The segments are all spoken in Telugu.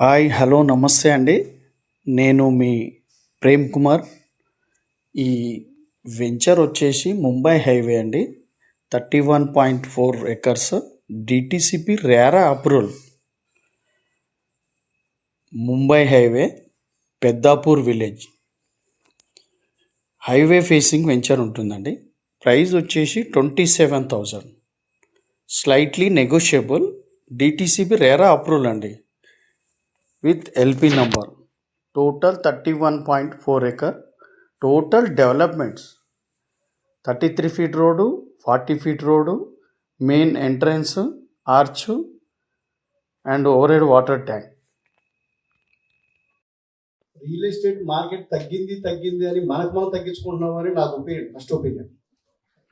హాయ్ హలో నమస్తే అండి. నేను మీ ప్రేమ్ కుమార్. ఈ వెంచర్ వచ్చేసి ముంబై హైవే అండి. 31.4 acres DTCP RERA approval. Mumbai highway Peddapur village. Highway facing venture ఉంటుందండి. ప్రైస్ వచ్చేసి 27,000. Slightly negotiable. DTCP RERA approval అండి with LP number. Total 31.4 acre. Total developments 33 feet road, 40 feet road, main entrance, arch and overhead water tank. Real estate market తగ్గింది అని మనం తగ్గించుకుంటున్నామని నాకు ఫస్ట్ ఒపీనియన్.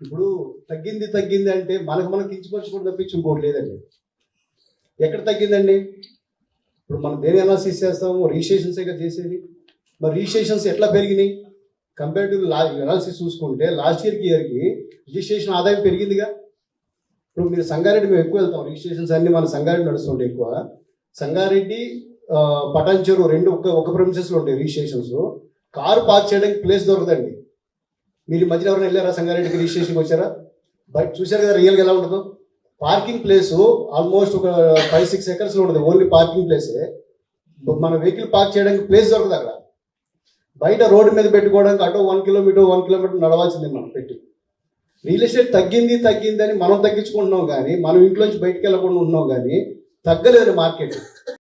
ఇప్పుడు తగ్గింది అంటే మనం కించపరచుకుంటూ తప్పించి ఇంకోటి లేదండి. ఎక్కడ తగ్గిందండి? ఇప్పుడు మనం దేని అనాలిసిస్ చేస్తాము? రిజిస్ట్రేషన్సే కదా చేసేది. మరి రిజిస్ట్రేషన్స్ ఎట్లా పెరిగినాయి కంపేర్ టు అనాలిసిస్ చూసుకుంటే లాస్ట్ ఇయర్కి రిజిస్ట్రేషన్ ఆదాయం పెరిగిందిగా. ఇప్పుడు మీరు సంగారెడ్డి మేము ఎక్కువ వెళ్తాం, రిజిస్ట్రేషన్స్ అన్ని మన సంగారెడ్డి నడుస్తుంటాయి ఎక్కువ. సంగారెడ్డి పటాన్చెరు రెండు ఒక ప్రెమిసెస్లో ఉంటాయి రిజిస్ట్రేషన్స్. కారు పార్క్ చేయడానికి ప్లేస్ దొరకదండి. మీరు ఈ మధ్యన ఎవరైనా వెళ్ళారా సంగారెడ్డికి రిజిస్ట్రేషన్కి వచ్చారా? బట్ చూశారు కదా రియల్గా ఎలా ఉంటుందో. పార్కింగ్ ప్లేసు ఆల్మోస్ట్ ఒక 5-6 ఎకర్స్లో ఉంటుంది, ఓన్లీ పార్కింగ్ ప్లేసే. మన వెహికల్ పార్క్ చేయడానికి ప్లేస్ దొరకదు అక్కడ. బయట రోడ్డు మీద పెట్టుకోవడానికి అటో 1 కిలోమీటర్ నడవాల్సిందే మనం పెట్టి. రియల్ ఎస్టేట్ తగ్గింది అని మనం తగ్గించుకుంటున్నాం కానీ, మనం ఇంట్లోంచి బయటకు వెళ్ళకుండా ఉన్నాం కానీ తగ్గలేదు మార్కెట్.